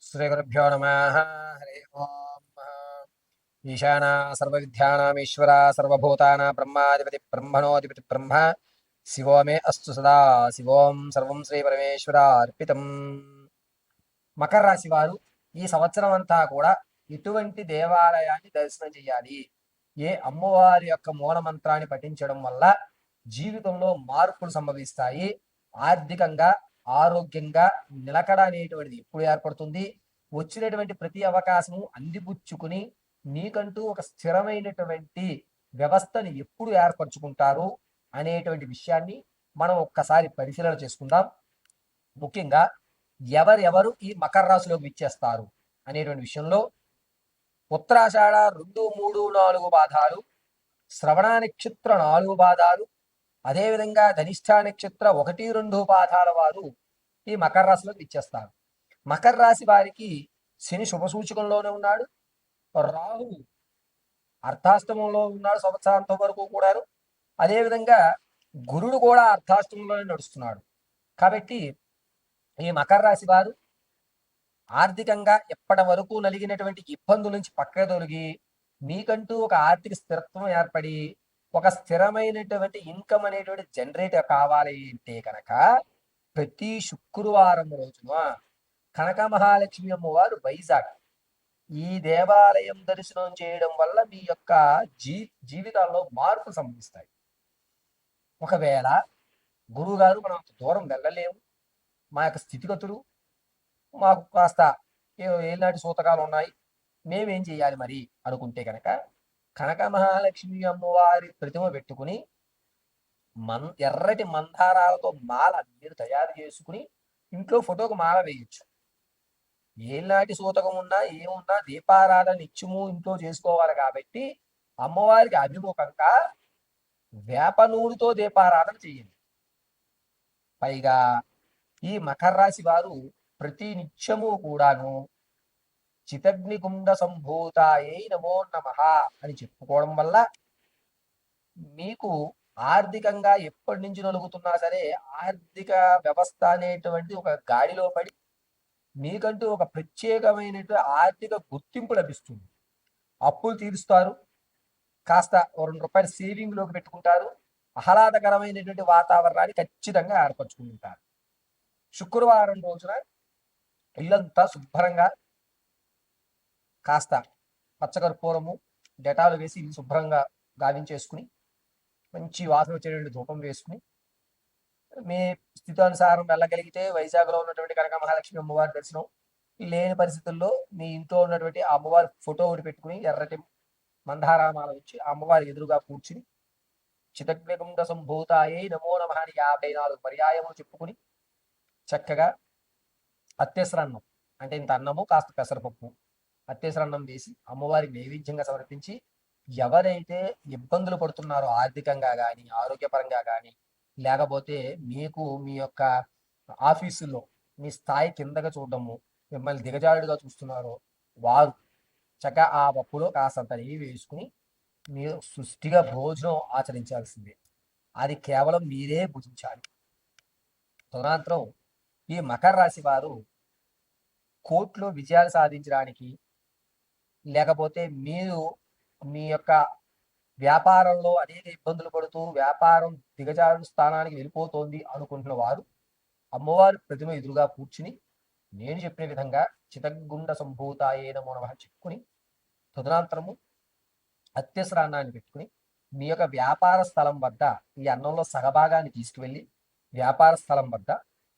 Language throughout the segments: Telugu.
శ్రీగురుభ్యో నమః. హరి ఓం. ఈశానా సర్వవిద్యానామీశ్వర సర్వభూతానాం బ్రహ్మాధిపతి బ్రహ్మణోధిపతి బ్రహ్మ శివో మే అస్తు సదా శివోం సర్వం శ్రీ పరమేశ్వర అర్పితం. మకర రాశి వారు ఈ సంవత్సరం అంతా కూడా ఎటువంటి దేవాలయాన్ని దర్శనం చేయాలి, ఏ అమ్మవారి యొక్క మూల మంత్రాన్ని పఠించడం వల్ల జీవితంలో మార్పులు సంభవిస్తాయి, ఆర్థికంగా ఆరోగ్యంగా నిలకడ అనేటువంటిది ఎప్పుడు ఏర్పడుతుంది, వచ్చినటువంటి ప్రతి అవకాశము అందిపుచ్చుకుని నీకంటూ ఒక స్థిరమైనటువంటి వ్యవస్థని ఎప్పుడు ఏర్పరచుకుంటారు అనేటువంటి విషయాన్ని మనం ఒక్కసారి పరిశీలన చేసుకుందాం. ముఖ్యంగా ఎవరెవరు ఈ మకర రాశిలోకి విచ్చేస్తారు అనేటువంటి విషయంలో ఉత్తరాషాఢ 2, 3, 4 పాదాలు, శ్రవణ నక్షత్ర 4 పాదాలు, అదేవిధంగా ధనిష్ఠ నక్షత్ర 1, 2 పాదాల వారు ఈ మకర రాశిలోకి విచ్చేస్తారు. మకర రాశి వారికి శని శుభసూచకంలోనే ఉన్నాడు, రాహు అర్ధాష్టమంలో ఉన్నాడు సంవత్సరాంతం వరకు కూడాను, అదేవిధంగా గురుడు కూడా అర్ధాష్టమంలోనే నడుస్తున్నాడు. కాబట్టి ఈ మకర రాశి వారు ఆర్థికంగా ఎప్పటి వరకు నలిగినటువంటి ఇబ్బందుల నుంచి పక్కకు తొలగి మీకంటూ ఒక ఆర్థిక స్థిరత్వం ఏర్పడి ఒక స్థిరమైనటువంటి ఇన్కమ్ అనేటువంటి జనరేటర్ కావాలి అంటే కనుక ప్రతి శుక్రవారం రోజున కనక మహాలక్ష్మి అమ్మవారు వైజాగ్ ఈ దేవాలయం దర్శనం చేయడం వల్ల మీ యొక్క జీవితాల్లో మార్పులు సంభవిస్తాయి. ఒకవేళ గురువుగారు మనం అంత దూరం వెళ్ళలేము, మా యొక్క స్థితిగతులు మాకు కాస్త ఏనాటి సూతకాలు ఉన్నాయి, మేమేం చేయాలి మరి అనుకుంటే కనుక కనక మహాలక్ష్మి అమ్మవారి ప్రతిమ పెట్టుకుని ఎర్రటి మందారాలతో మాల మీరు తయారు చేసుకుని ఇంట్లో ఫోటోకు మాల వేయచ్చు. ఏనాటి సూతకం ఉన్నా ఏమున్నా దీపారాధన నిత్యము ఇంట్లో చేసుకోవాలి. కాబట్టి అమ్మవారికి అభిముఖంగా వేప నూనెతో దీపారాధన చేయండి. పైగా ఈ మకర రాశి వారు ప్రతి నిత్యము కూడాను చితగ్నికుండ సంభూతాయై నమో నమః అని చెప్పుకోవడం వల్ల మీకు ఆర్థికంగా ఎప్పటి నుంచి నలుగుతున్నా సరే ఆర్థిక వ్యవస్థ అనేటువంటి ఒక గాడిలో పడి మీకంటూ ఒక ప్రత్యేకమైనటువంటి ఆర్థిక గుర్తింపు లభిస్తుంది. అప్పులు తీరుస్తారు, కాస్త ₹2 సేవింగ్లోకి పెట్టుకుంటారు, ఆహ్లాదకరమైనటువంటి వాతావరణాన్ని ఖచ్చితంగా ఏర్పరచుకుంటారు. శుక్రవారం రోజున ఇల్లంతా శుభ్రంగా కాస్త పచ్చకర్పూరము డెటాలు వేసి ఇల్లు శుభ్రంగా గావించేసుకుని మంచి వాసన వచ్చేటువంటి ధూపం వేసుకుని మీ స్థితానుసారం వెళ్ళగలిగితే వైజాగ్లో ఉన్నటువంటి కనక మహాలక్ష్మి అమ్మవారి దర్శనం, లేని పరిస్థితుల్లో మీ ఇంట్లో ఉన్నటువంటి ఆ అమ్మవారి ఫోటో ఒకటి పెట్టుకుని ఎర్రటి మందారామాల వచ్చి ఆ అమ్మవారి ఎదురుగా కూర్చుని చితగ్నికుండ సంభూతాయై నమో నమః అని 54 పర్యాయములు చెప్పుకుని చక్కగా అత్తేసరన్నం అంటే ఇంత అన్నము కాస్త పెసరపప్పు అత్తేసరన్నం వేసి అమ్మవారికి నైవేద్యంగా సమర్పించి ఎవరైతే ఇబ్బందులు పడుతున్నారో ఆర్థికంగా కానీ ఆరోగ్యపరంగా కానీ లేకపోతే మీకు మీ యొక్క ఆఫీసులో మీ స్థాయి కిందగా చూడడము మిమ్మల్ని దిగజారుడుగా చూస్తున్నారో వారు చక్కగా ఆ పప్పులో కాస్తంత నెయ్యి వేసుకుని మీరు సృష్టిగా భోజనం ఆచరించాల్సిందే. అది కేవలం మీరే భుజించాలి. తదనంతరం ఈ మకర రాశి వారు కోర్టులో విజయాలు సాధించడానికి లేకపోతే మీరు మీ యొక్క వ్యాపారంలో అనేక ఇబ్బందులు పడుతూ వ్యాపారం దిగజారు స్థానానికి వెళ్ళిపోతోంది అనుకుంటున్న వారు అమ్మవారి ప్రతిమ ఎదురుగా కూర్చుని నేను చెప్పిన విధంగా చితగ్గుండ సంభూతాయే నమో నమః చెప్పుకుని తదనంతరము అత్యసరాన్నాన్ని పెట్టుకుని మీ యొక్క వ్యాపార స్థలం వద్ద ఈ అన్నంలో సగభాగాన్ని తీసుకువెళ్ళి వ్యాపార స్థలం వద్ద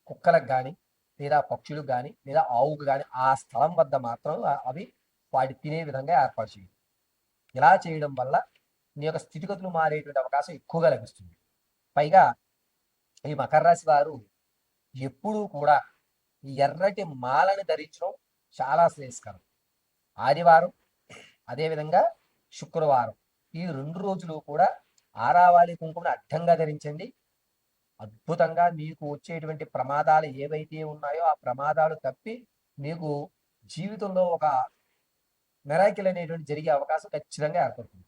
కుక్కలకు కానీ లేదా పక్షులకు కానీ లేదా ఆవుకు కానీ ఆ స్థలం వద్ద మాత్రం అవి వాటి తినే విధంగా ఏర్పాటు చేయండి. ఇలా చేయడం వల్ల మీ యొక్క స్థితిగతులు మారేటువంటి అవకాశం ఎక్కువగా లభిస్తుంది. పైగా ఈ మకర రాశి వారు ఎప్పుడూ కూడా ఎర్రటి మాలని ధరించడం చాలా శ్రేయస్కరం. ఆదివారం అదేవిధంగా శుక్రవారం ఈ 2 రోజులు కూడా ఆరావాలి కుంకుమను అడ్డంగా ధరించండి. అద్భుతంగా మీకు వచ్చేటువంటి ప్రమాదాలు ఏవైతే ఉన్నాయో ఆ ప్రమాదాలు తప్పి మీకు జీవితంలో ఒక మెరాకిల్ అనేటువంటి జరిగే అవకాశం ఖచ్చితంగా ఏర్పడుతుంది.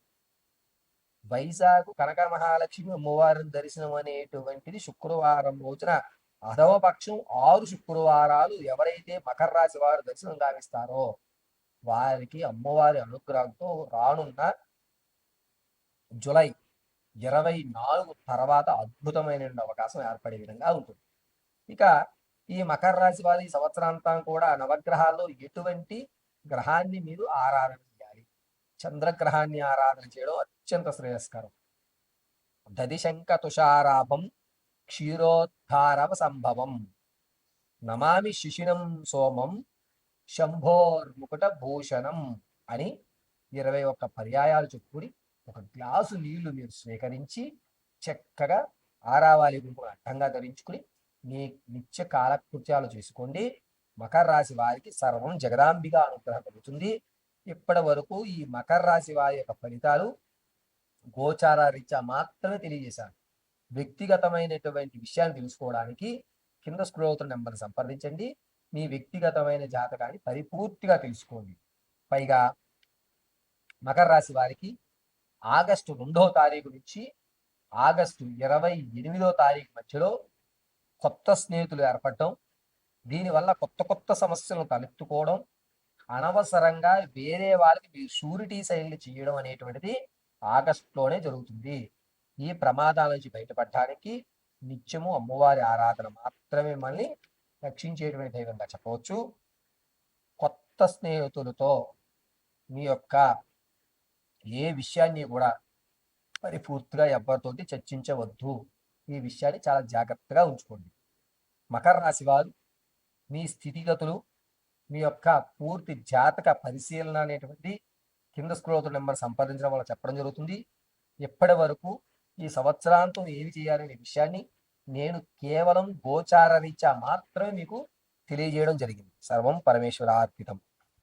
వైజాగ్ కనక మహాలక్ష్మి అమ్మవారిని దర్శనం అనేటువంటిది శుక్రవారం రోజున అధమ పక్షం 6 శుక్రవారాలు ఎవరైతే మకర రాశి వారు దర్శనం గావిస్తారో వారికి అమ్మవారి అనుగ్రహంతో రానున్న జూలై 24 తర్వాత అద్భుతమైన అవకాశం ఏర్పడే విధంగా ఉంటుంది. ఇక ఈ మకర రాశి వారి సంవత్సరాంతం కూడా నవగ్రహాల్లో ఎటువంటి గ్రహాన్ని మీరు ఆరాధన చేయాలి? చంద్రగ్రహాన్ని ఆరాధన చేయడం అత్యంత శ్రేయస్కరం. దదిశంక తుషారాభం క్షీరోద్ధారవ సంభవం నమామి శిశిరం సోమం శంభోర్ముకుట భూషణం అని 21 పర్యాయాలు చెప్పుకుని ఒక గ్లాసు నీళ్లు మీరు స్వీకరించి చక్కగా ఆరావాలి గుంపు అడ్డంగా ధరించుకుని మీ నిత్య కాలకృత్యాలు చేసుకోండి. మకర రాశి వారికి సర్వం జగదాంబిక అనుగ్రహం కలుగుతుంది. ఇప్పటి వరకు ఈ మకర రాశి వారి యొక్క ఫలితాలు గోచార రీత్యా మాత్రమే తెలియజేశాను. వ్యక్తిగతమైనటువంటి విషయాన్ని తెలుసుకోవడానికి కింద స్క్రోల్ అవుతున్న నెంబర్ని సంప్రదించండి. మీ వ్యక్తిగతమైన జాతకాన్ని పరిపూర్తిగా తెలుసుకోండి. పైగా మకర రాశి వారికి ఆగస్టు 2వ తారీఖు నుంచి ఆగస్టు 28వ తారీఖు మధ్యలో కొత్త స్నేహితులు ఏర్పడటం, దీనివల్ల కొత్త కొత్త సమస్యలను తలెత్తుకోవడం, అనవసరంగా వేరే వాళ్ళకి మీరు షూరిటీ సైన్లు చేయడం అనేటువంటిది ఆగస్టులోనే జరుగుతుంది. ఈ ప్రమాదాల నుంచి బయటపడటానికి నిత్యము అమ్మవారి ఆరాధన మాత్రమే మనల్ని రక్షించేటువంటి దైవంగా చెప్పవచ్చు. కొత్త స్నేహితులతో మీ యొక్క ఏ విషయాన్ని కూడా పరిపూర్తిగా ఎవరితోటి చర్చించవద్దు. ఈ విషయాన్ని చాలా జాగ్రత్తగా ఉంచుకోండి. మకర రాశి వారు మీ స్థితిగతులు, మీ యొక్క పూర్తి జాతక పరిశీలన అనేటువంటి కింద స్క్రోల్ అవుతున్న నెంబర్ సంప్రదించడం వల్ల చెప్పడం జరుగుతుంది. ఇప్పటి వరకు ఈ సంవత్సరాంతం ఏమి చేయాలనే విషయాన్ని నేను కేవలం గోచార రీత్యా మాత్రమే మీకు తెలియజేయడం జరిగింది. సర్వం పరమేశ్వరార్పితం.